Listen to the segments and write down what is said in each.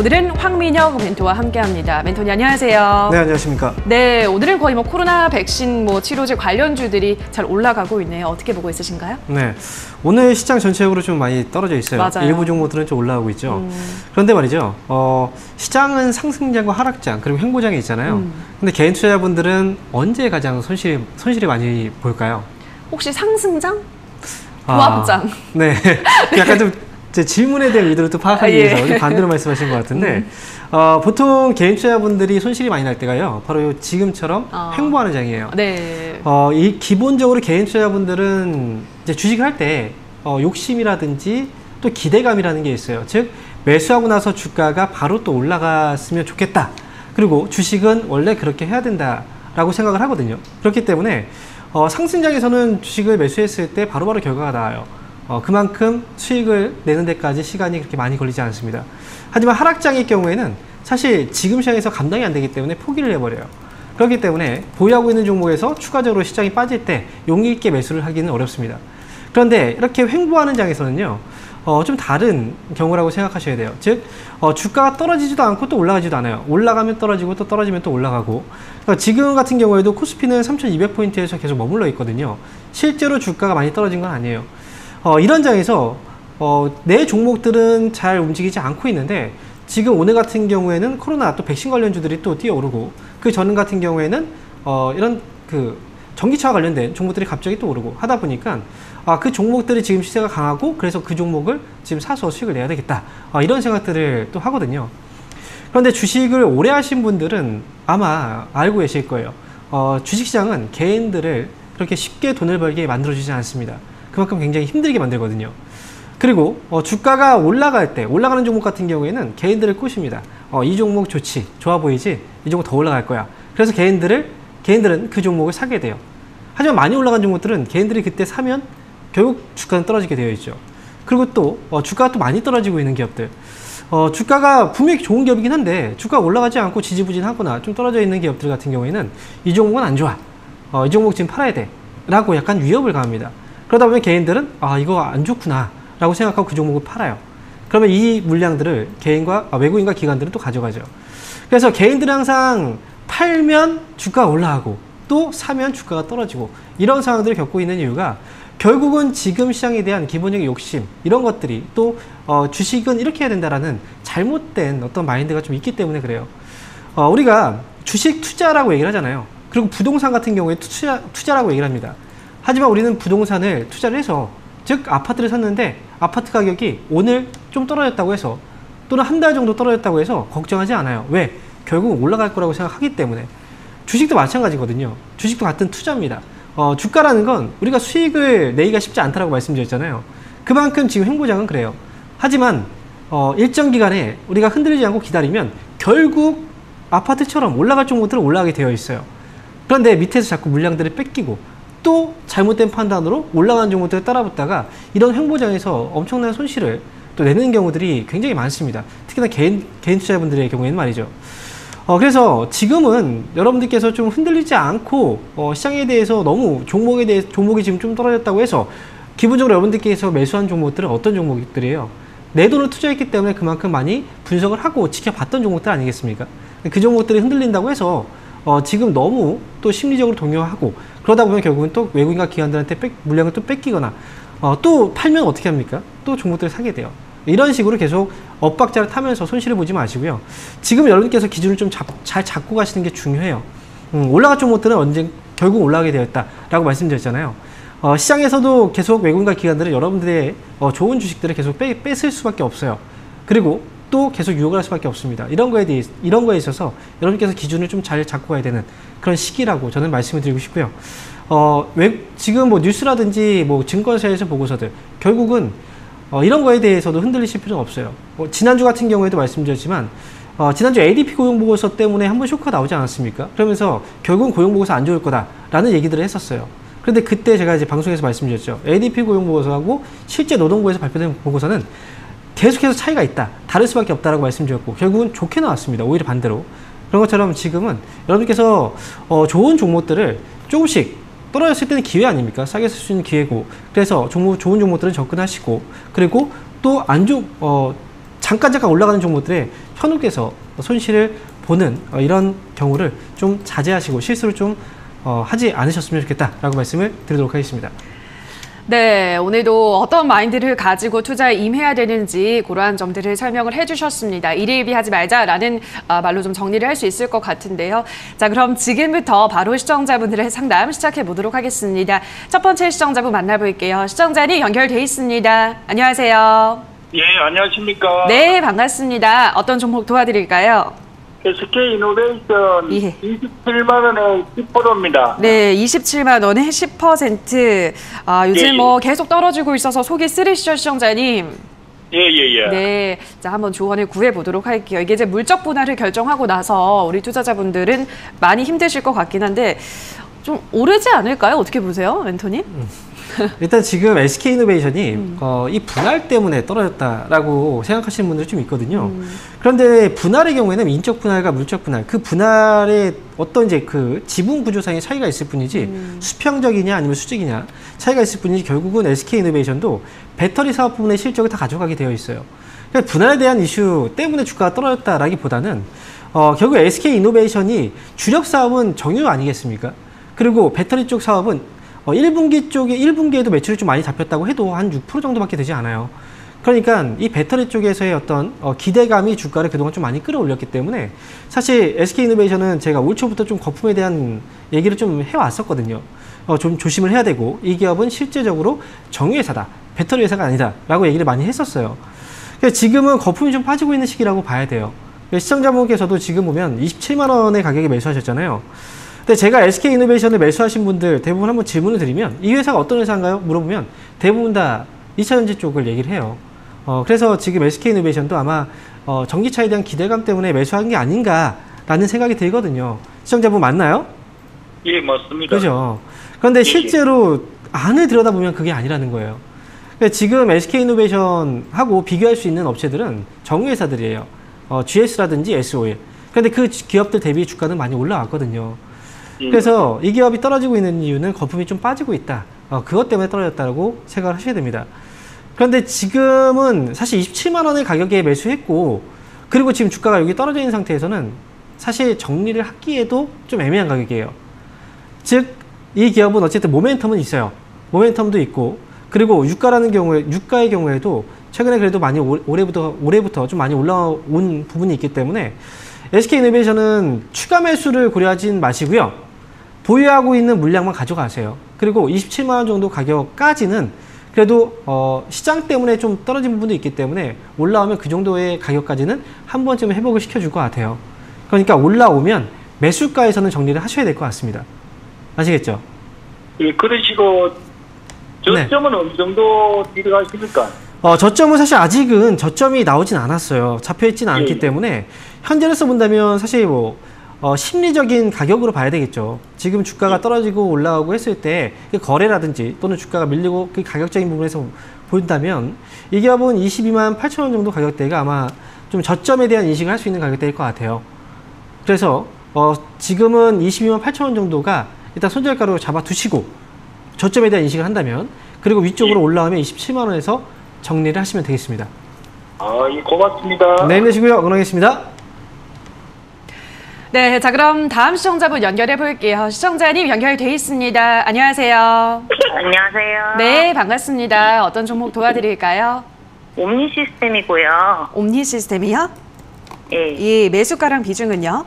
오늘은 황민혁 멘토와 함께합니다. 멘토님 안녕하세요. 네, 안녕하십니까. 네, 오늘은 거의 코로나 백신 치료제 관련주들이 잘 올라가고 있네요. 어떻게 보고 있으신가요? 네, 오늘 시장 전체적으로 좀 많이 떨어져 있어요. 맞아요. 일부 종목들은 좀 올라가고 있죠. 그런데 말이죠, 시장은 상승장과 하락장 그리고 횡보장이 있잖아요. 근데 개인 투자자분들은 언제 가장 손실이 많이 볼까요? 혹시 상승장? 조합장? 네, 약간 좀 제 질문에 대한 의도를 또 파악하기 위해서 좀 반대로 말씀하신 것 같은데 보통 개인 투자자분들이 손실이 많이 날 때가요, 바로 지금처럼 횡보하는 장이에요. 네. 이 기본적으로 개인 투자자분들은 이제 주식을 할 때 욕심이라든지 또 기대감이라는 게 있어요. 즉 매수하고 나서 주가가 바로 또 올라갔으면 좋겠다. 그리고 주식은 원래 그렇게 해야 된다라고 생각을 하거든요. 그렇기 때문에 상승장에서는 주식을 매수했을 때 바로바로 결과가 나와요. 그만큼 수익을 내는 데까지 시간이 그렇게 많이 걸리지 않습니다. 하지만 하락장의 경우에는 사실 지금 시장에서 감당이 안 되기 때문에 포기를 해버려요. 그렇기 때문에 보유하고 있는 종목에서 추가적으로 시장이 빠질 때 용기 있게 매수를 하기는 어렵습니다. 그런데 이렇게 횡보하는 장에서는요, 좀 다른 경우라고 생각하셔야 돼요. 즉 주가가 떨어지지도 않고 또 올라가지도 않아요. 올라가면 떨어지고 또 떨어지면 또 올라가고. 그러니까 지금 같은 경우에도 코스피는 3200포인트에서 계속 머물러 있거든요. 실제로 주가가 많이 떨어진 건 아니에요. 이런 장에서 내 종목들은 잘 움직이지 않고 있는데, 지금 오늘 같은 경우에는 코로나 또 백신 관련주들이 또 뛰어오르고, 그 전 같은 경우에는 이런 전기차와 관련된 종목들이 갑자기 또 오르고 하다 보니까 그 종목들이 지금 시세가 강하고, 그래서 그 종목을 지금 사서 수익을 내야 되겠다, 이런 생각들을 또 하거든요. 그런데 주식을 오래 하신 분들은 아마 알고 계실 거예요. 주식시장은 개인들을 그렇게 쉽게 돈을 벌게 만들어주지 않습니다. 그만큼 굉장히 힘들게 만들거든요. 그리고 주가가 올라갈 때, 올라가는 종목 같은 경우에는 개인들을 꼬십니다. 이 종목 좋지, 좋아 보이지, 이 종목 더 올라갈 거야. 그래서 개인들은 그 종목을 사게 돼요. 하지만 많이 올라간 종목들은 개인들이 그때 사면 결국 주가는 떨어지게 되어 있죠. 그리고 또 주가가 또 많이 떨어지고 있는 기업들, 주가가 분명히 좋은 기업이긴 한데 주가가 올라가지 않고 지지부진하거나 좀 떨어져 있는 기업들 같은 경우에는 이 종목은 안 좋아, 이 종목 지금 팔아야 돼 라고 약간 위협을 가합니다. 그러다 보면 개인들은 이거 안 좋구나 라고 생각하고 그 종목을 팔아요. 그러면 이 물량들을 외국인과 기관들은 또 가져가죠. 그래서 개인들은 항상 팔면 주가가 올라가고 또 사면 주가가 떨어지고, 이런 상황들을 겪고 있는 이유가 결국은 지금 시장에 대한 기본적인 욕심, 이런 것들이 또 주식은 이렇게 해야 된다라는 잘못된 어떤 마인드가 좀 있기 때문에 그래요. 우리가 주식 투자라고 얘기를 하잖아요. 그리고 부동산 같은 경우에 투자라고 얘기를 합니다. 하지만 우리는 부동산을 투자를 해서, 즉 아파트를 샀는데 아파트 가격이 오늘 좀 떨어졌다고 해서, 또는 한 달 정도 떨어졌다고 해서 걱정하지 않아요. 왜? 결국 올라갈 거라고 생각하기 때문에. 주식도 마찬가지거든요. 주식도 같은 투자입니다. 주가라는 건 우리가 수익을 내기가 쉽지 않다라고 말씀드렸잖아요. 그만큼 지금 횡보장은 그래요. 하지만 일정 기간에 우리가 흔들리지 않고 기다리면 결국 아파트처럼 올라갈 종목들은 올라가게 되어 있어요. 그런데 밑에서 자꾸 물량들을 뺏기고 또 잘못된 판단으로 올라가는 종목들을 따라붙다가 이런 횡보장에서 엄청난 손실을 또 내는 경우들이 굉장히 많습니다. 특히나 개인 투자자분들의 경우에는 말이죠. 그래서 지금은 여러분들께서 좀 흔들리지 않고 시장에 대해서 너무 종목이 지금 좀 떨어졌다고 해서 기본적으로 여러분들께서 매수한 종목들은 어떤 종목들이에요? 내 돈을 투자했기 때문에 그만큼 많이 분석을 하고 지켜봤던 종목들 아니겠습니까? 그 종목들이 흔들린다고 해서 지금 너무 또 심리적으로 동요하고, 그러다 보면 결국은 또 외국인과 기관들한테 물량을 또 뺏기거나 또 팔면 어떻게 합니까? 또 종목들을 사게 돼요. 이런 식으로 계속 엇박자를 타면서 손실을 보지 마시고요. 지금 여러분께서 기준을 좀 잘 잡고 가시는 게 중요해요. 올라갈 종목들은 언제 결국 올라가게 되었다라고 말씀드렸잖아요. 시장에서도 계속 외국인과 기관들은 여러분들의 좋은 주식들을 계속 뺏을 수밖에 없어요. 그리고 또 계속 유혹을 할 수밖에 없습니다. 이런 거에 있어서 여러분께서 기준을 좀 잘 잡고 가야 되는 그런 시기라고 저는 말씀을 드리고 싶고요. 지금 뉴스라든지 증권사에서 보고서들, 결국은 이런 거에 대해서도 흔들리실 필요는 없어요. 지난주 같은 경우에도 말씀드렸지만 지난주 ADP 고용보고서 때문에 한번 쇼크가 나오지 않았습니까? 그러면서 결국은 고용보고서 안 좋을 거다라는 얘기들을 했었어요. 그런데 그때 제가 이제 방송에서 말씀드렸죠. ADP 고용보고서하고 실제 노동부에서 발표된 보고서는 계속해서 차이가 있다, 다를 수밖에 없다라고 말씀드렸고 결국은 좋게 나왔습니다. 오히려 반대로. 그런 것처럼 지금은 여러분께서 좋은 종목들을 조금씩, 떨어졌을 때는 기회 아닙니까? 싸게 살 수 있는 기회고, 그래서 좋은 종목들은 접근하시고, 그리고 또 잠깐 올라가는 종목들에 현혹돼서 손실을 보는 이런 경우를 좀 자제하시고 실수를 좀 하지 않으셨으면 좋겠다라고 말씀을 드리도록 하겠습니다. 네, 오늘도 어떤 마인드를 가지고 투자에 임해야 되는지 그러한 점들을 설명을 해주셨습니다. 일희일비하지 말자라는 말로 좀 정리를 할 수 있을 것 같은데요. 자, 그럼 지금부터 바로 시청자분들의 상담 시작해 보도록 하겠습니다. 첫 번째 시청자분 만나볼게요. 시청자님 연결돼 있습니다. 안녕하세요. 예, 안녕하십니까. 네, 반갑습니다. 어떤 종목 도와드릴까요? SK 이노베이션 예. 27만 원에 10%입니다. 네, 27만 원에 10%. 요즘 예, 예. 뭐 계속 떨어지고 있어서 속이 쓰리시죠, 시청자님? 예. 네, 자 한번 조언을 구해보도록 할게요. 이게 이제 물적 분할을 결정하고 나서 우리 투자자분들은 많이 힘드실 것 같긴 한데 좀 오르지 않을까요? 어떻게 보세요, 멘토님? 일단 지금 SK이노베이션이 이 분할 때문에 떨어졌다라고 생각하시는 분들이 좀 있거든요. 그런데 분할의 경우에는 인적 분할과 물적 분할, 그 분할에 어떤 이제 그 지분 구조상의 차이가 있을 뿐이지 수평적이냐 아니면 수직이냐 차이가 있을 뿐이지 결국은 SK이노베이션도 배터리 사업 부분의 실적을 다 가져가게 되어 있어요. 그러니까 분할에 대한 이슈 때문에 주가가 떨어졌다라기보다는 결국 SK이노베이션이 주력 사업은 정유 아니겠습니까? 그리고 배터리 쪽 사업은 1분기에도 매출이 좀 많이 잡혔다고 해도 한 6% 정도밖에 되지 않아요. 그러니까 이 배터리 쪽에서의 어떤 기대감이 주가를 그동안 좀 많이 끌어올렸기 때문에 사실 SK이노베이션은 제가 올 초부터 좀 거품에 대한 얘기를 좀 해왔었거든요. 좀 조심을 해야 되고 이 기업은 실제적으로 정유회사다, 배터리 회사가 아니다 라고 얘기를 많이 했었어요. 지금은 거품이 좀 빠지고 있는 시기라고 봐야 돼요. 시청자분께서도 지금 보면 27만 원의 가격에 매수하셨잖아요. 근데 제가 SK이노베이션을 매수하신 분들 대부분 한번 질문을 드리면 이 회사가 어떤 회사인가요? 물어보면 대부분 다 2차전지 쪽을 얘기를 해요. 그래서 지금 SK이노베이션도 아마 전기차에 대한 기대감 때문에 매수한 게 아닌가라는 생각이 들거든요. 시청자분 맞나요? 예, 맞습니다. 그죠? 그런데 실제로 안을 들여다보면 그게 아니라는 거예요. 지금 SK이노베이션하고 비교할 수 있는 업체들은 정유회사들이에요. GS라든지 SOL. 그런데 그 기업들 대비 주가는 많이 올라왔거든요. 그래서 이 기업이 떨어지고 있는 이유는 거품이 좀 빠지고 있다. 그것 때문에 떨어졌다고 생각을 하셔야 됩니다. 그런데 지금은 사실 27만 원의 가격에 매수했고 그리고 지금 주가가 여기 떨어져 있는 상태에서는 사실 정리를 하기에도 좀 애매한 가격이에요. 즉, 이 기업은 어쨌든 모멘텀은 있어요. 모멘텀도 있고 그리고 유가의 경우에도 최근에 그래도 많이 올해부터 좀 많이 올라온 부분이 있기 때문에 SK이노베이션은 추가 매수를 고려하진 마시고요. 보유하고 있는 물량만 가져가세요. 그리고 27만 원 정도 가격까지는 그래도 시장 때문에 좀 떨어진 부분도 있기 때문에 올라오면 그 정도의 가격까지는 한 번쯤 회복을 시켜줄 것 같아요. 그러니까 올라오면 매수가에서는 정리를 하셔야 될 것 같습니다. 아시겠죠? 예, 그러시고 저점은 어느 정도 들어가십니까? 저점은 사실 아직은 저점이 나오진 않았어요. 잡혀있지는 않기 때문에 현재로서 본다면 사실 심리적인 가격으로 봐야 되겠죠. 지금 주가가 떨어지고 올라오고 했을 때 거래라든지 또는 주가가 밀리고 그 가격적인 부분에서 본다면 이 기업은 22만 8천 원 정도 가격대가 아마 좀 저점에 대한 인식을 할 수 있는 가격대일 것 같아요. 그래서 지금은 22만 8천 원 정도가 일단 손절가로 잡아두시고 저점에 대한 인식을 한다면 그리고 위쪽으로 올라오면 27만 원에서 정리를 하시면 되겠습니다. 예, 고맙습니다. 네, 힘내시고요. 응원하겠습니다. 네, 자 그럼 다음 시청자분 연결해 볼게요. 시청자님 연결돼 있습니다. 안녕하세요. 안녕하세요. 네, 반갑습니다. 어떤 종목 도와드릴까요? 옴니 시스템이고요. 옴니 시스템이요? 예. 이 매수가랑 비중은요?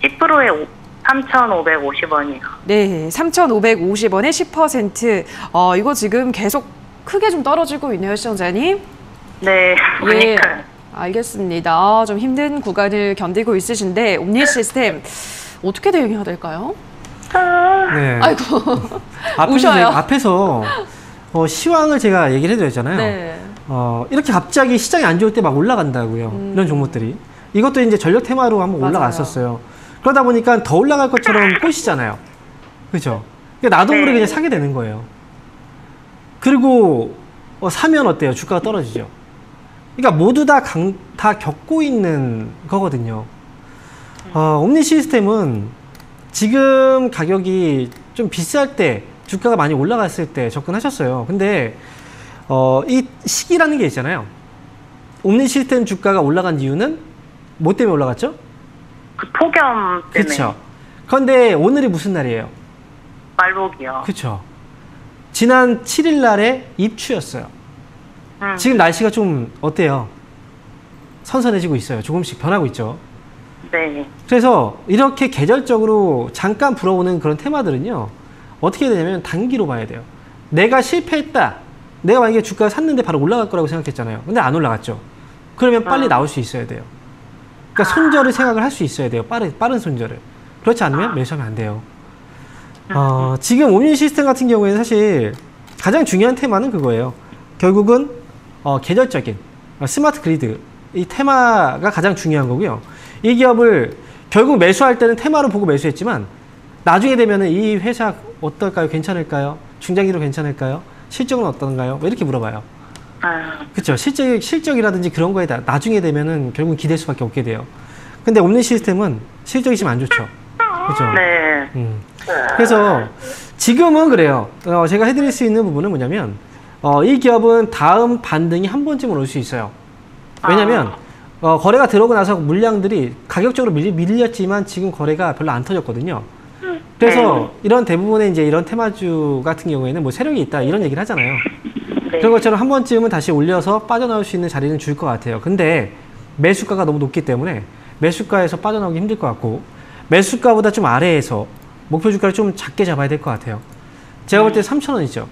10%에 3,550원이요. 네, 3,550원에 10%. 이거 지금 계속 크게 좀 떨어지고 있네요, 시청자님. 네, 그러니까요. 알겠습니다. 좀 힘든 구간을 견디고 있으신데 옴니 시스템 어떻게 대응해야 될까요? 네. 아이고, 우셔요. 앞에서 시황을 제가 얘기를 해드렸잖아요. 네. 이렇게 갑자기 시장이 안 좋을 때 막 올라간다고요. 이런 종목들이. 이것도 이제 전력 테마로 한번 맞아요. 올라갔었어요. 그러다 보니까 더 올라갈 것처럼 꼬시잖아요. 그죠? 그러니까 나도 모르게 그냥 사게 되는 거예요. 그리고 사면 어때요? 주가가 떨어지죠. 그러니까 모두 다 겪고 있는 거거든요. 옴니 시스템은 지금 가격이 좀 비쌀 때, 주가가 많이 올라갔을 때 접근하셨어요. 근데 이 시기라는 게 있잖아요. 옴니 시스템 주가가 올라간 이유는 뭐 때문에 올라갔죠? 그 폭염 때문에. 그렇죠. 그런데 오늘이 무슨 날이에요? 말복이요. 그렇죠. 지난 7일 날에 입추였어요. 지금 날씨가 좀 어때요? 선선해지고 있어요. 조금씩 변하고 있죠. 네. 그래서 이렇게 계절적으로 잠깐 불어오는 그런 테마들은요. 어떻게 해야 되냐면 단기로 봐야 돼요. 내가 실패했다. 내가 만약에 주가를 샀는데 바로 올라갈 거라고 생각했잖아요. 근데 안 올라갔죠. 그러면 빨리 나올 수 있어야 돼요. 그러니까 손절을 생각을 할 수 있어야 돼요. 빠른 손절을. 그렇지 않으면 매수하면 안 돼요. 지금 옴니 시스템 같은 경우에는 사실 가장 중요한 테마는 그거예요. 결국은 계절적인 스마트 그리드 이 테마가 가장 중요한 거고요. 이 기업을 결국 매수할 때는 테마로 보고 매수했지만 나중에 되면은 이 회사 어떨까요? 괜찮을까요? 중장기로 괜찮을까요? 실적은 어떤가요? 뭐 이렇게 물어봐요. 그렇죠. 실적이라든지 그런 거에 나중에 되면은 결국은 기댈 수밖에 없게 돼요. 근데 옴니 시스템은 실적이 지금 안 좋죠. 그렇죠. 네. 그래서 지금은 그래요. 제가 해드릴 수 있는 부분은 뭐냐면 이 기업은 다음 반등이 한 번쯤은 올 수 있어요. 왜냐면 거래가 들어오고 나서 물량들이 가격적으로 밀렸지만 지금 거래가 별로 안 터졌거든요. 그래서 이런 대부분의 이제 이런 테마주 같은 경우에는 뭐 세력이 있다 이런 얘기를 하잖아요. 네. 그런 것처럼 한 번쯤은 다시 올려서 빠져나올 수 있는 자리는 줄 것 같아요. 근데 매수가가 너무 높기 때문에 매수가에서 빠져나오기 힘들 것 같고 매수가보다 좀 아래에서 목표 주가를 좀 작게 잡아야 될 것 같아요. 제가 볼 때 3,000원이죠.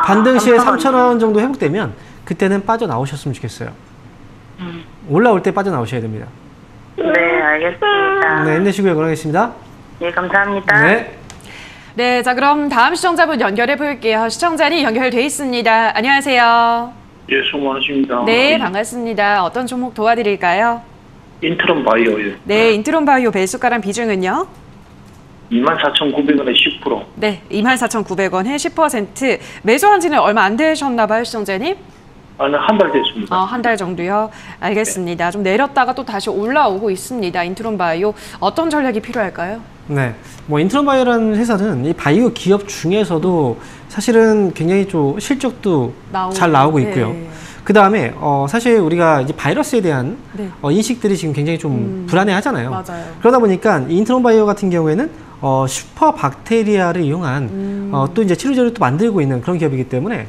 반등 시에 3,000원 정도 회복되면 그때는 빠져나오셨으면 좋겠어요. 올라올 때 빠져나오셔야 됩니다. 네, 알겠습니다. 네, 힘내시고요. 그러겠습니다. 네, 감사합니다. 네. 네, 자 그럼 다음 시청자분 연결해 볼게요. 시청자님 연결돼 있습니다. 안녕하세요. 예, 수고 많으십니다. 네, 반갑습니다. 어떤 종목 도와드릴까요? 인트론 바이오요. 네, 인트론 바이오 매수가랑 비중은요? 24,900원에 10%. 네, 24,900원에 10%. 매수한 지는 얼마 안 되셨나 봐요, 시청자님? 한 달 됐습니다. 한 달 정도요? 알겠습니다. 좀 내렸다가 또 다시 올라오고 있습니다. 인트론 바이오. 어떤 전략이 필요할까요? 네. 뭐 인트론 바이오라는 회사는 이 바이오 기업 중에서도 사실은 굉장히 좀 실적도 잘 나오고 있고요. 네. 그 다음에 사실 우리가 이제 바이러스에 대한 네. 인식들이 지금 굉장히 좀 불안해 하잖아요. 맞아요. 그러다 보니까 인트론 바이오 같은 경우에는 슈퍼 박테리아를 이용한 또 이제 치료제를 또 만들고 있는 그런 기업이기 때문에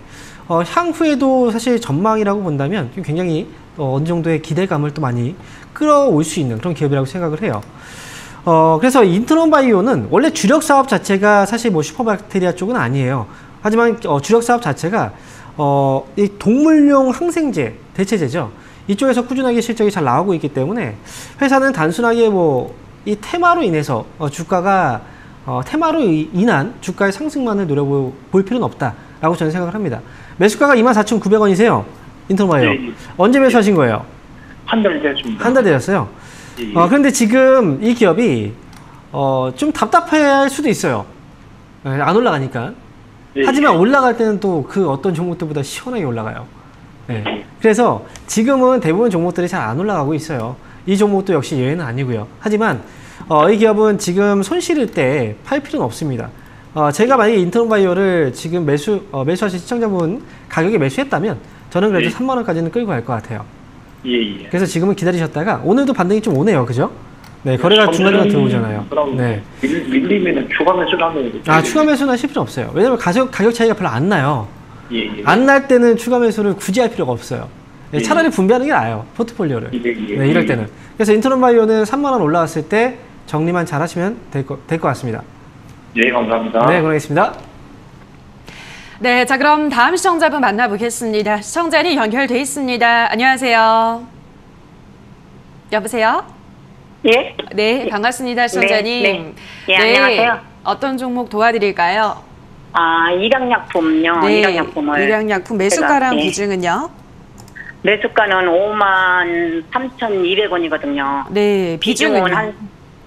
향후에도 사실 전망이라고 본다면 굉장히 어느 정도의 기대감을 또 많이 끌어올 수 있는 그런 기업이라고 생각을 해요. 그래서 인트론 바이오는 원래 주력 사업 자체가 사실 뭐 슈퍼박테리아 쪽은 아니에요. 하지만 주력 사업 자체가 이 동물용 항생제 대체제죠. 이쪽에서 꾸준하게 실적이 잘 나오고 있기 때문에 회사는 단순하게 뭐 이 테마로 인해서 주가가 테마로 인한 주가의 상승만을 노려볼 필요는 없다라고 저는 생각을 합니다. 매수가가 24,900원이세요. 인트론 바이오. 네. 언제 매수하신 거예요? 한 달 됐습니다. 한 달 되셨어요. 예. 그런데 지금 이 기업이 좀 답답할 수도 있어요. 안 올라가니까. 예. 하지만 올라갈 때는 또 그 어떤 종목들보다 시원하게 올라가요. 네. 그래서 지금은 대부분 종목들이 잘 안 올라가고 있어요. 이 종목도 역시 예외는 아니고요. 하지만 이 기업은 지금 손실일 때 팔 필요는 없습니다. 제가 만약에 인트론 바이오를 지금 매수하신 시청자분 가격에 매수했다면 저는 그래도 예. 3만 원까지는 끌고 갈 것 같아요. 예. 그래서 지금은 기다리셨다가 오늘도 반등이 좀 오네요. 그죠? 네, 거래가 중간중간 들어오잖아요. 네. 밀리면 추가 매수를 하면 추가 매수는 하실 필요 없어요. 왜냐면 가격 차이가 별로 안 나요. 예. 안 날 때는 추가 매수를 굳이 할 필요가 없어요. 네, 예. 차라리 분배하는 게 나아요. 포트폴리오를. 예. 네, 이럴 때는. 그래서 인트론 바이오는 3만 원 올라왔을 때 정리만 잘 하시면 될 것 같습니다. 예, 감사합니다. 네, 고맙습니다. 네, 자 그럼 다음 시청자분 만나보겠습니다. 시청자님 연결돼 있습니다. 안녕하세요. 여보세요? 예? 네, 반갑습니다, 시청자님. 네. 예, 안녕하세요. 어떤 종목 도와드릴까요? 일양약품요. 네, 일양약품을. 일양약품 매수가랑 제가, 네. 비중은요? 매수가는 53,200원이거든요. 네, 비중은 비중은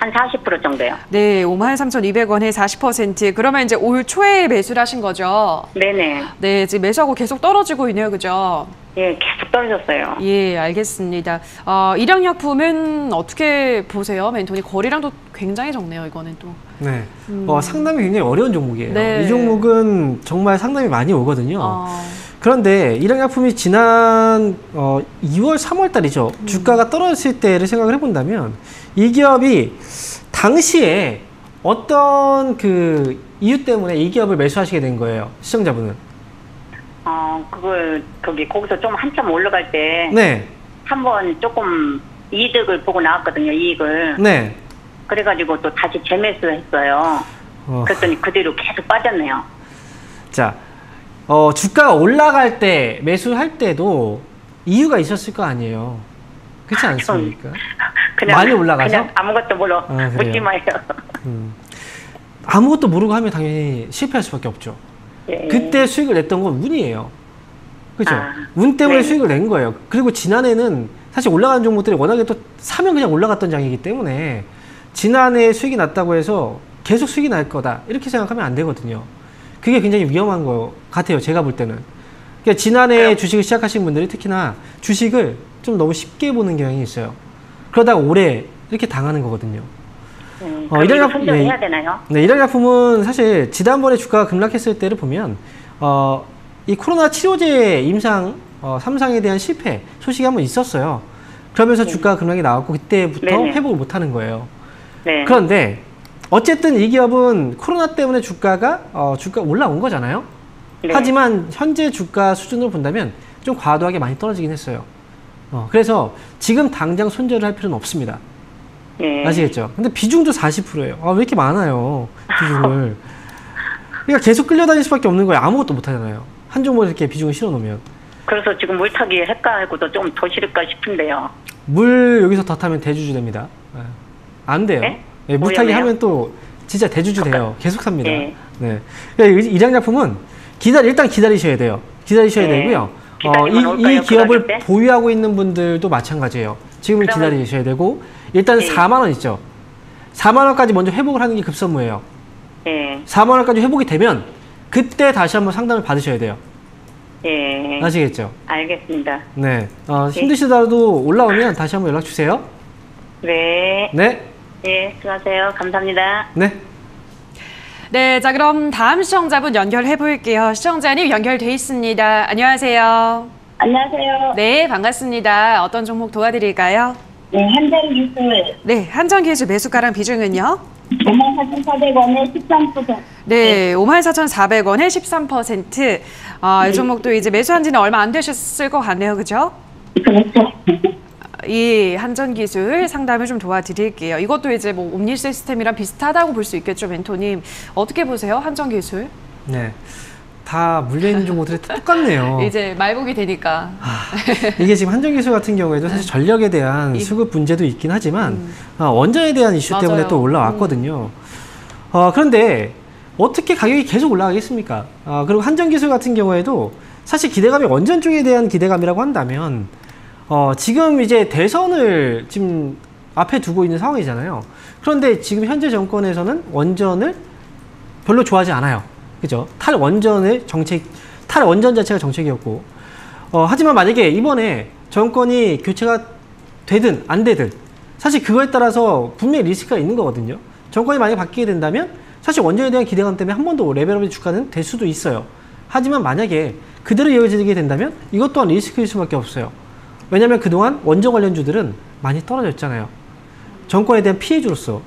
한 40% 정도요. 네, 53,200원에 40%. 그러면 이제 올 초에 매수를 하신 거죠? 네네. 네, 지금 매수하고 계속 떨어지고 있네요, 그죠? 예, 계속 떨어졌어요. 예, 알겠습니다. 일양약품은 어떻게 보세요? 멘토니 거래량도 굉장히 적네요, 이거는 또. 네. 상담이 굉장히 어려운 종목이에요. 네. 이 종목은 정말 상담이 많이 오거든요. 그런데 일양약품이 지난 2월, 3월 달이죠. 주가가 떨어졌을 때를 생각을 해본다면 이 기업이 당시에 어떤 그 이유 때문에 이 기업을 매수하시게 된 거예요, 시청자분은? 거기서 좀 한참 올라갈 때. 네. 한번 조금 이득을 보고 나왔거든요, 이익을. 네. 그래가지고 또 다시 재매수했어요. 그랬더니 그대로 계속 빠졌네요. 자, 주가가 올라갈 때, 매수할 때도 이유가 있었을 거 아니에요. 그렇지 않습니까? 그냥, 많이 올라가서? 그냥 아무것도 몰라. 그래요? 묻지 마요. 아무것도 모르고 하면 당연히 실패할 수밖에 없죠. 예. 그때 수익을 냈던 건 운이에요. 그죠? 아, 운 때문에 네. 수익을 낸 거예요. 그리고 지난해는 사실 올라가는 종목들이 워낙에 또 사면 그냥 올라갔던 장이기 때문에 지난해 수익이 났다고 해서 계속 수익이 날 거다. 이렇게 생각하면 안 되거든요. 그게 굉장히 위험한 것 같아요. 제가 볼 때는. 그러니까 지난해 주식을 시작하신 분들이 특히나 주식을 좀 너무 쉽게 보는 경향이 있어요. 그러다가 올해 이렇게 당하는 거거든요. 이런 손절해야 되나요? 네, 일양약품은 사실 지난번에 주가가 급락했을 때를 보면 이 코로나 치료제 임상 3상에 대한 실패 소식이 한번 있었어요. 그러면서 주가가 급락이 나왔고 그때부터 네네. 회복을 못하는 거예요. 네. 그런데 어쨌든 이 기업은 코로나 때문에 주가 올라온 거잖아요. 네. 하지만 현재 주가 수준으로 본다면 좀 과도하게 많이 떨어지긴 했어요. 그래서 지금 당장 손절을 할 필요는 없습니다. 네. 아시겠죠? 근데 비중도 40%예요. 왜 이렇게 많아요, 비중을. 그러니까 계속 끌려다닐 수밖에 없는 거예요. 아무것도 못 하잖아요. 한 종목에 이렇게 비중을 실어 놓으면. 그래서 지금 물타기 할까하고도 좀 더 싫을까 싶은데요. 물 여기서 더 타면 대주주 됩니다. 안 돼요. 네? 네, 물타기 뭐요? 하면 또 진짜 대주주 돼요. 계속 삽니다. 네. 네. 그러니까 일양약품은 일단 기다리셔야 돼요. 기다리셔야 네. 되고요. 기다리면 이 올까요? 기업을 그럴 때? 보유하고 있는 분들도 마찬가지예요. 지금은 그러면- 기다리셔야 되고 일단 네. 4만 원 있죠. 4만 원까지 먼저 회복을 하는 게 급선무예요. 예. 4만 원까지 회복이 되면 그때 다시 한번 상담을 받으셔야 돼요. 예. 아시겠죠? 알겠습니다. 네. 힘드시더라도 올라오면 다시 한번 연락 주세요. 네. 네. 예, 수고하세요. 감사합니다. 네. 네, 자 그럼 다음 시청자분 연결해 볼게요. 시청자님 연결돼 있습니다. 안녕하세요. 안녕하세요. 네, 반갑습니다. 어떤 종목 도와드릴까요? 네, 한전기술 네, 한전기술 매수가랑 비중은요? 54,400원에 13%. 네, 54,400원에 13%. 이 종목도 이제 매수한 지는 얼마 안 되셨을 것 같네요. 그죠? 그렇죠. 이 한전기술 상담을 좀 도와드릴게요. 이것도 이제 뭐 옴니 시스템이랑 비슷하다고 볼 수 있겠죠, 멘토님. 어떻게 보세요, 한전기술? 네. 다 물려있는 종목들이 다 똑같네요. 이제 말복이 되니까. 이게 지금 한전기술 같은 경우에도 사실 전력에 대한 수급 문제도 있긴 하지만 원전에 대한 이슈 때문에 맞아요. 또 올라왔거든요. 그런데 어떻게 가격이 계속 올라가겠습니까? 그리고 한전기술 같은 경우에도 사실 기대감이 원전 쪽에 대한 기대감이라고 한다면 지금 이제 대선을 지금 앞에 두고 있는 상황이잖아요. 그런데 지금 현재 정권에서는 원전을 별로 좋아하지 않아요. 그죠? 탈원전 자체가 정책이었고, 하지만 만약에 이번에 정권이 교체가 되든 안 되든, 사실 그거에 따라서 분명히 리스크가 있는 거거든요. 정권이 만약에 바뀌게 된다면, 사실 원전에 대한 기대감 때문에 한 번 더 레벨업의 주가는 될 수도 있어요. 하지만 만약에 그대로 이어지게 된다면, 이것 또한 리스크일 수밖에 없어요. 왜냐면 그동안 원전 관련주들은 많이 떨어졌잖아요. 정권에 대한 피해주로서.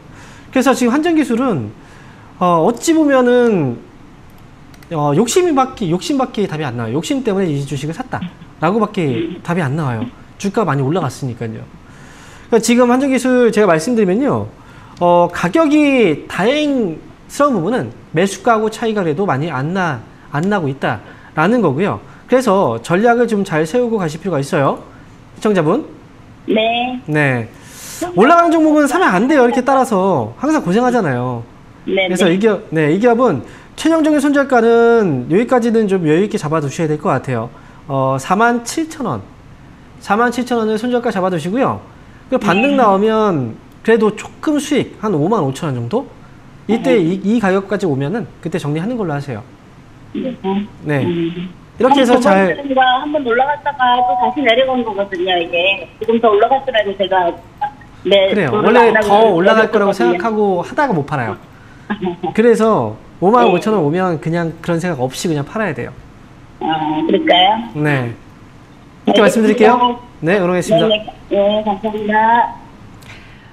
그래서 지금 한전기술은, 어찌 보면은, 욕심밖에 답이 안 나와요. 욕심 때문에 이 주식을 샀다라고밖에 답이 안 나와요. 주가가 많이 올라갔으니까요. 그러니까 지금 한전기술 제가 말씀드리면요, 가격이 다행스러운 부분은 매수가하고 차이가 그래도 많이 안 나고 있다라는 거고요. 그래서 전략을 좀 잘 세우고 가실 필요가 있어요. 시청자분. 네. 네. 올라가는 종목은 사면 안 돼요. 이렇게 따라서 항상 고생하잖아요. 네. 그래서 이 기업은 최종적인 손절가는 여기까지는 좀 여유있게 잡아두셔야 될 것 같아요. 47,000원. 47,000원을 손절가 잡아두시고요. 그리고 반등 나오면 그래도 조금 수익, 한 55,000원 정도? 이때 이 가격까지 오면은 그때 정리하는 걸로 하세요. 네. 이렇게 해서 잘. 한번 올라갔다가 또 다시 내려간 거거든요, 이게. 지금 더 올라갈 줄 알고 제가. 네. 그래요. 원래 더 올라갈 거라고 생각하고 하다가 못 팔아요. 그래서 55,000원 오면 그냥 그런 생각 없이 그냥 팔아야 돼요. 그럴까요? 네. 이렇게 말씀드릴게요. 네, 응원하겠습니다. 네, 감사합니다.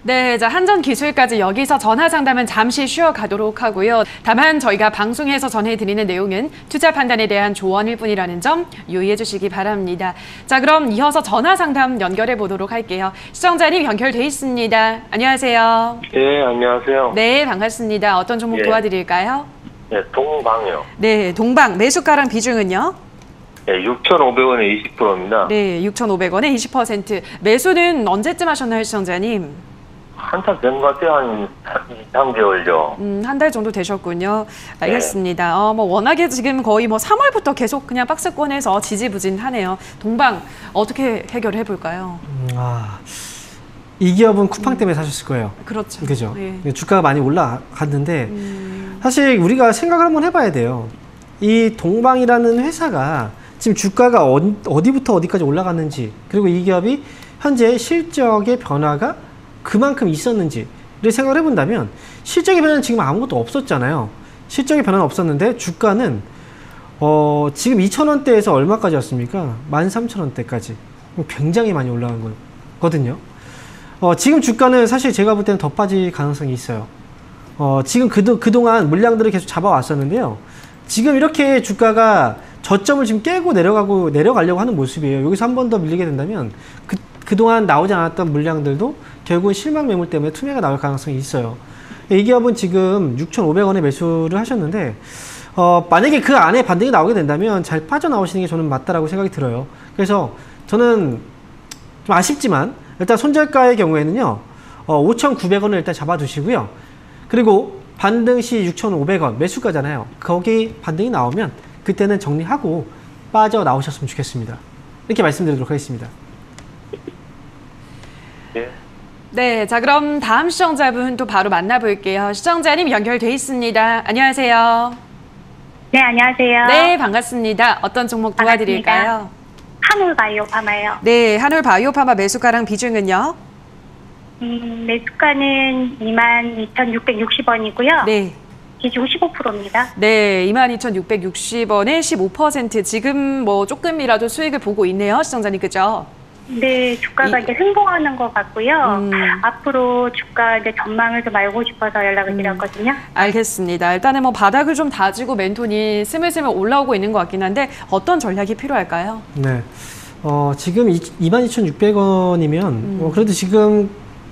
네, 자, 한전 기술까지 여기서 전화 상담은 잠시 쉬어가도록 하고요. 다만 저희가 방송에서 전해드리는 내용은 투자 판단에 대한 조언일 뿐이라는 점 유의해 주시기 바랍니다. 자, 그럼 이어서 전화 상담 연결해 보도록 할게요. 시청자님 연결돼 있습니다. 안녕하세요. 네, 안녕하세요. 네, 반갑습니다. 어떤 종목 예. 도와드릴까요? 네, 동방이요. 네, 동방 매수가랑 비중은요? 네, 6,500원에 20%입니다. 네, 6,500원에 20%. 매수는 언제쯤 하셨나요, 시청자님? 한참 된 것 같아요. 한 3개월요. 한 달 정도 되셨군요. 알겠습니다. 뭐 워낙에 지금 거의 뭐 3월부터 계속 그냥 박스권에서 지지부진하네요. 동방 어떻게 해결해 볼까요? 이 기업은 쿠팡 때문에 사셨을 거예요. 그렇죠. 그죠? 네. 주가가 많이 올라갔는데 사실 우리가 생각을 한번 해봐야 돼요. 이 동방이라는 회사가 지금 주가가 어디부터 어디까지 올라갔는지, 그리고 이 기업이 현재 실적의 변화가 그만큼 있었는지를 생각을 해본다면 실적의 변화는 지금 아무것도 없었잖아요. 실적의 변화는 없었는데 주가는 지금 2,000원대에서 얼마까지 왔습니까? 13,000원대까지. 굉장히 많이 올라간 거거든요. 지금 주가는 사실 제가 볼 때는 더 빠질 가능성이 있어요. 지금 그동안 물량들을 계속 잡아왔었는데요. 지금 이렇게 주가가 저점을 지금 깨고 내려가려고 하는 모습이에요. 여기서 한 번 더 밀리게 된다면 그동안 나오지 않았던 물량들도 결국은 실망 매물 때문에 투매가 나올 가능성이 있어요. 이 기업은 지금 6,500원에 매수를 하셨는데 만약에 그 안에 반등이 나오게 된다면 잘 빠져나오시는 게 저는 맞다라고 생각이 들어요. 그래서 저는 좀 아쉽지만 일단 손절가의 경우에는요 5,900원을 일단 잡아두시고요. 그리고 반등 시 6,500원 매수가잖아요. 거기 반등이 나오면 그때는 정리하고 빠져나오셨으면 좋겠습니다. 이렇게 말씀드리도록 하겠습니다. 네, 자 그럼 다음 시청자분 또 바로 만나볼게요. 시청자님 연결돼 있습니다. 안녕하세요. 네, 안녕하세요. 네, 반갑습니다. 어떤 종목 도와드릴까요? 한올바이오파마요. 네, 한올바이오파마 매수가랑 비중은요? 매수가는 22,660원이고요. 네. 비중 15%입니다. 네, 22,660원에 15%. 지금 뭐 조금이라도 수익을 보고 있네요, 시청자님, 그죠? 네, 주가가 이제 승봉하는 것 같고요. 앞으로 주가 이제 전망을 좀 알고 싶어서 연락을 드렸거든요. 알겠습니다. 일단은 뭐 바닥을 좀 다지고 맨톤이 스물스물 올라오고 있는 것 같긴 한데 어떤 전략이 필요할까요? 네, 지금 22,600원이면 그래도 지금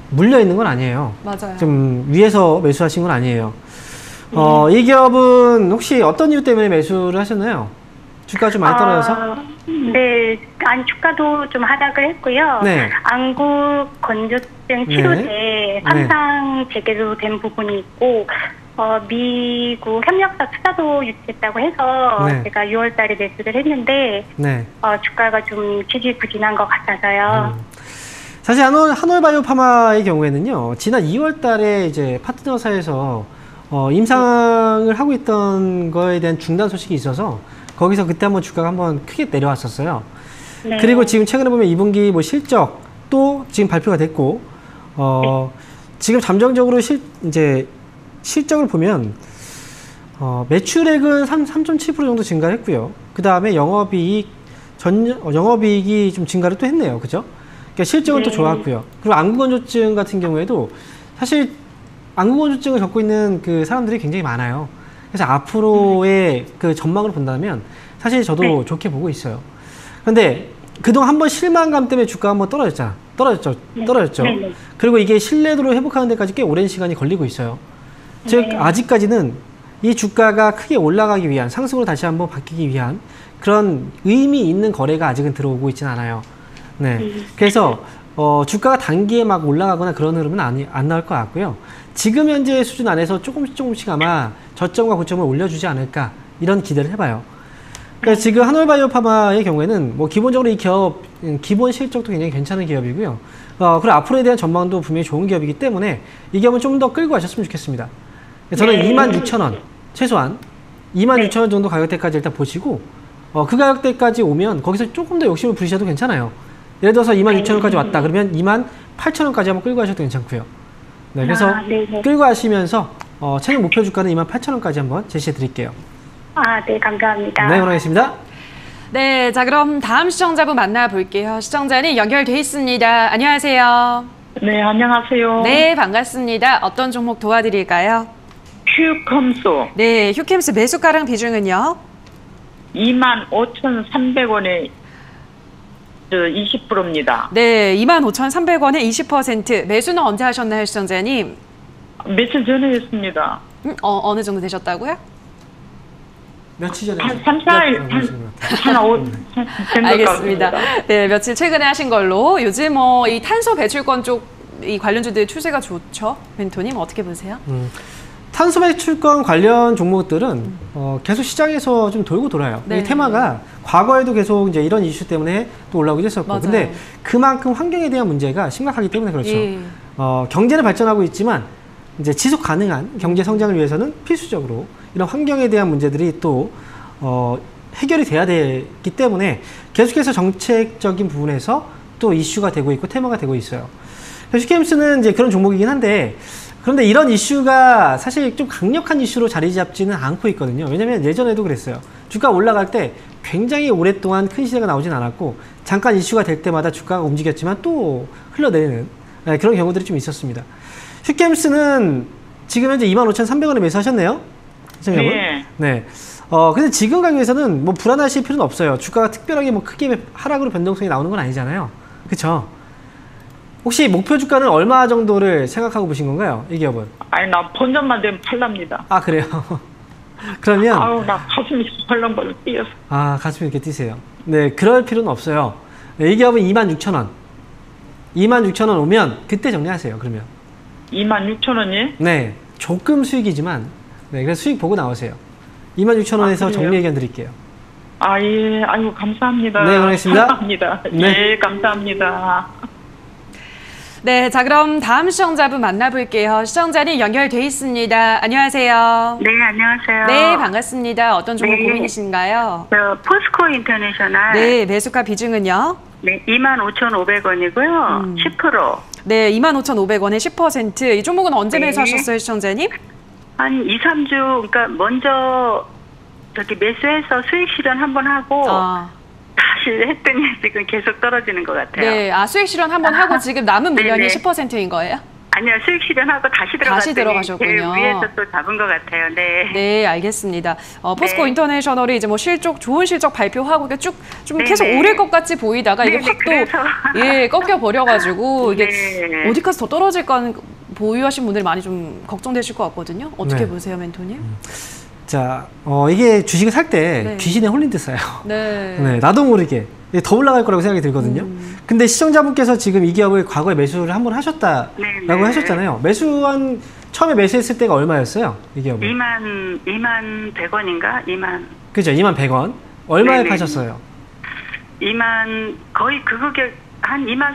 물려 있는 건 아니에요. 맞아요. 좀 위에서 매수하신 건 아니에요. 이 기업은 혹시 어떤 이유 때문에 매수를 하셨나요? 주가 좀 많이 떨어져서? 네, 주가도 좀 하락을 했고요. 네. 안구 건조증 치료제 상상 재개도 된 부분이 있고, 미국 협력사 투자도 유치했다고 해서 제가 6월달에 매수를 했는데 주가가 좀 지지부진한 것 같아서요. 사실 한올바이오파마의 경우에는요, 지난 2월달에 이제 파트너사에서 임상을 하고 있던 거에 대한 중단 소식이 있어서 거기서 그때 한번 주가가 한번 크게 내려왔었어요. 네. 그리고 지금 최근에 보면 2분기 뭐 실적도 지금 발표가 됐고, 지금 잠정적으로 이제 실적을 보면, 매출액은 3.7% 정도 증가를 했고요. 그 다음에 영업이익이 좀 증가를 또 했네요. 그죠? 그러니까 실적은 또 좋았고요. 그리고 안구건조증 같은 경우에도 사실 안구건조증을 겪고 있는 그 사람들이 굉장히 많아요. 그래서 앞으로의 그 전망을 본다면 사실 저도 좋게 보고 있어요. 그런데 그동안 한번 실망감 때문에 주가가 한번 떨어졌죠. 그리고 이게 신뢰도를 회복하는 데까지 꽤 오랜 시간이 걸리고 있어요. 즉 아직까지는 이 주가가 크게 올라가기 위한, 상승으로 다시 한번 바뀌기 위한 그런 의미 있는 거래가 아직은 들어오고 있지는 않아요. 네. 그래서 주가가 단기에 막 올라가거나 그런 흐름은 안 나올 것 같고요. 지금 현재 수준 안에서 조금씩 아마 저점과 고점을 올려주지 않을까, 이런 기대를 해봐요. 그러니까 지금 한올바이오파마의 경우에는 뭐 기본적으로 이 기업 기본 실적도 굉장히 괜찮은 기업이고요. 그리고 앞으로에 대한 전망도 분명히 좋은 기업이기 때문에 이 기업은 좀 더 끌고 가셨으면 좋겠습니다. 저는 26,000원 최소한 26,000원 정도 가격대까지 일단 보시고 그 가격대까지 오면 거기서 조금 더 욕심을 부리셔도 괜찮아요. 예를 들어서 26,000원까지 왔다 그러면 28,000원까지 한번 끌고 가셔도 괜찮고요. 네, 그래서 끌고 가시면서 최종 목표 주가는 28,000원까지 한번 제시해 드릴게요. 네, 감사합니다. 네, 응원하겠습니다. 네, 자 그럼 다음 시청자분 만나볼게요. 시청자는 연결돼 있습니다. 안녕하세요. 네, 안녕하세요. 네, 반갑습니다. 어떤 종목 도와드릴까요? 휴컴소 네, 휴캠스 매수가랑 비중은요? 25,300원에 20%입니다. 네, 25,300원에 20%. 매수는 언제 하셨나요, 시청자님? 며칠 전에 했습니다. 어느 정도 되셨다고요? 며칠 전에 한 3, 4일, 알겠습니다. 네, 며칠 최근에 하신 걸로. 요즘 이 탄소 배출권 쪽 이 관련주들 추세가 좋죠? 멘토님 어떻게 보세요? 탄소 배출권 관련 종목들은 계속 시장에서 좀 돌고 돌아요. 네. 이 테마가 과거에도 계속 이제 이런 이슈 때문에 또 올라오기도 했었고, 맞아요. 근데 그만큼 환경에 대한 문제가 심각하기 때문에 그렇죠. 예. 경제는 발전하고 있지만 이제 지속 가능한 경제 성장을 위해서는 필수적으로 이런 환경에 대한 문제들이 또 해결이 돼야 되기 때문에 계속해서 정책적인 부분에서 또 이슈가 되고 있고 테마가 되고 있어요. 휴캠스는 이제 그런 종목이긴 한데, 그런데 이런 이슈가 사실 좀 강력한 이슈로 자리 잡지는 않고 있거든요. 왜냐면 예전에도 그랬어요. 주가 올라갈 때 굉장히 오랫동안 큰 시세가 나오진 않았고, 잠깐 이슈가 될 때마다 주가가 움직였지만 또 흘러내리는 그런 경우들이 좀 있었습니다. 휴캠스는 지금 현재 25,300원에 매수하셨네요? 네. 네. 근데 지금 가격에서는 뭐 불안하실 필요는 없어요. 주가가 특별하게 뭐 크게 하락으로 변동성이 나오는 건 아니잖아요. 그쵸? 혹시 목표 주가는 얼마 정도를 생각하고 보신 건가요? 이 기업은? 아니, 나 본전만 되면 팔랍니다. 아, 그래요? 그러면. 아우, 나 가슴이 벌렁벌렁 뛰어서. 아, 가슴이 이렇게 뛰세요. 네, 그럴 필요는 없어요. 네, 이 기업은 26,000원. 26,000원 오면 그때 정리하세요, 그러면. 26,000원이? 네, 조금 수익이지만, 네, 그래서 수익 보고 나오세요. 26,000원에서 정리 의견 드릴게요. 아, 예. 아이고, 감사합니다. 네, 고맙습니다. 감사합니다. 네. 예, 감사합니다. 네, 자 그럼 다음 시청자분 만나볼게요. 시청자님 연결돼 있습니다. 안녕하세요. 네, 안녕하세요. 네, 반갑습니다. 어떤 종목 네. 고민이신가요? 포스코 인터내셔널. 네, 매수가 비중은요? 네, 25,500원이고요. 10%. 네, 25,500원에 10%. 이 종목은 언제 네. 매수하셨어요, 시청자님? 한 2, 3주, 그러니까 먼저 매수해서 수익 실현 한번 하고 다시 했더니 지금 계속 떨어지는 것 같아요. 네, 수익 실현 한번 하고 지금 남은 물량이 10%인 거예요? 아니요, 수익 실현하고 다시 들어가셨군요. 위에서 또 잡은 것 같아요. 네. 네, 알겠습니다. 포스코 인터내셔널이 이제 뭐 좋은 실적 발표하고 이게 쭉 좀 계속 네네. 오를 것 같이 보이다가 이게 확 또 꺾여 버려가지고 이게 네. 어디까지 더 떨어질까 보유하신 분들이 많이 좀 걱정되실 것 같거든요. 어떻게 네. 보세요, 멘토님? 자, 이게 주식을 살 때 네. 귀신에 홀린 듯 사요. 네. 네, 나도 모르게 더 올라갈 거라고 생각이 들거든요. 근데 시청자분께서 지금 이 기업을 과거에 매수를 한번 하셨다라고 네네. 하셨잖아요. 처음에 매수했을 때가 얼마였어요? 이 기업은? 2만 100원인가? 2만. 그죠? 21,100원. 얼마에 네네. 파셨어요? 2만, 거의 그 가격, 한 2만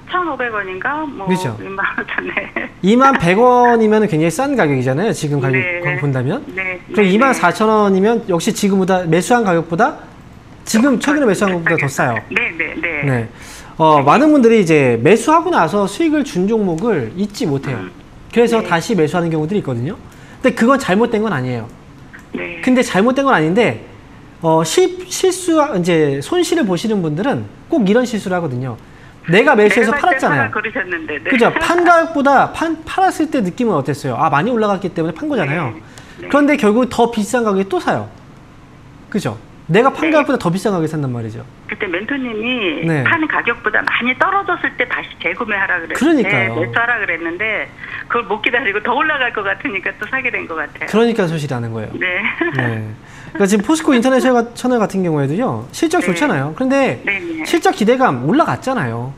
4,500원인가? 뭐. 그죠? 2만 5천에. 21,100원이면 굉장히 싼 가격이잖아요. 지금 가격 네. 본다면. 네. 그럼 네. 24,000원이면 역시 지금보다 매수한 가격보다 지금 최근에 매수한 것보다 더 싸요. 네. 네. 많은 분들이 이제 매수하고 나서 수익을 준 종목을 잊지 못해요. 그래서 다시 매수하는 경우들이 있거든요. 근데 그건 잘못된 건 아니에요. 네. 근데 잘못된 건 아닌데, 이제 손실을 보시는 분들은 꼭 이런 실수를 하거든요. 내가 매수해서 팔았잖아요. 그러셨는데. 네. 그죠? 판 가격보다 팔았을 때 느낌은 어땠어요? 많이 올라갔기 때문에 판 거잖아요. 네. 그런데 결국 더 비싼 가격에 또 사요. 그죠? 내가 판 가격보다 더 비싼 가격에 산단 말이죠. 그때 멘토님이 네. 파는 가격보다 많이 떨어졌을 때 다시 재구매하라 그랬는데. 그러니까요. 매수하라 그랬는데, 그걸 못 기다리고 더 올라갈 것 같으니까 또 사게 된 것 같아요. 그러니까 손실하는 거예요. 네. 네. 그러니까 지금 포스코 인터내셔널 같은 경우에도요, 실적 네. 좋잖아요. 그런데 네. 실적 기대감 올라갔잖아요.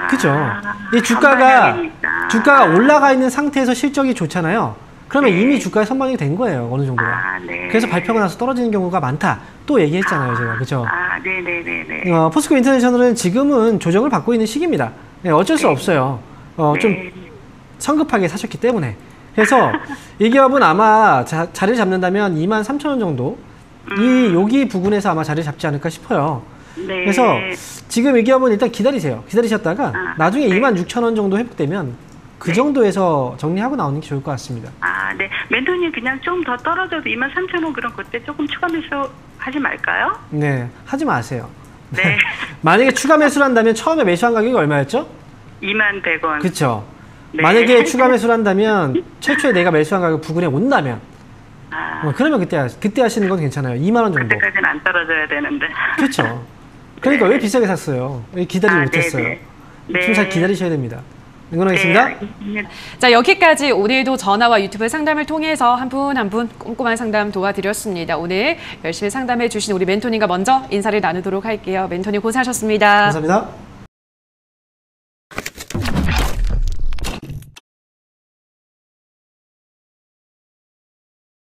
그죠? 이 선반영이니까. 주가가 올라가 있는 상태에서 실적이 좋잖아요. 그러면 이미 주가에 선반영이 된 거예요. 어느 정도가. 네. 그래서 발표가 나서 떨어지는 경우가 많다. 또 얘기했잖아요, 제가. 그죠? 네네네네. 포스코 인터내셔널은 지금은 조정을 받고 있는 시기입니다. 네, 어쩔 수 없어요. 좀 성급하게 사셨기 때문에. 그래서 이 기업은 아마 자리를 잡는다면 23,000원 정도 여기 부근에서 아마 자리를 잡지 않을까 싶어요. 네. 그래서 지금 이 기업은 일단 기다리세요. 기다리셨다가 나중에 네. 26,000원 정도 회복되면 그 정도에서 정리하고 나오는 게 좋을 것 같습니다. 네. 멘토님 그냥 좀 더 떨어져도 23,000원 그럼 그때 조금 추가 매수 하지 말까요? 네, 하지 마세요. 네. 만약에 추가 매수를 한다면 처음에 매수한 가격이 얼마였죠? 21,100원. 그렇죠. 네. 만약에 추가 매수를 한다면 최초에 내가 매수한 가격 부근에 온다면 그러면 그때 하시는 건 괜찮아요. 2만 원 정도. 그때까지는 안 떨어져야 되는데. 그렇죠. 그러니까 왜 비싸게 샀어요? 왜 기다리지 못했어요? 네. 좀 잘 기다리셔야 됩니다. 응원하겠습니다. 네, 자, 여기까지 오늘도 전화와 유튜브 상담을 통해서 한 분 한 분 꼼꼼한 상담 도와드렸습니다. 오늘 열심히 상담해 주신 우리 멘토님과 먼저 인사를 나누도록 할게요. 멘토님 고생하셨습니다. 감사합니다.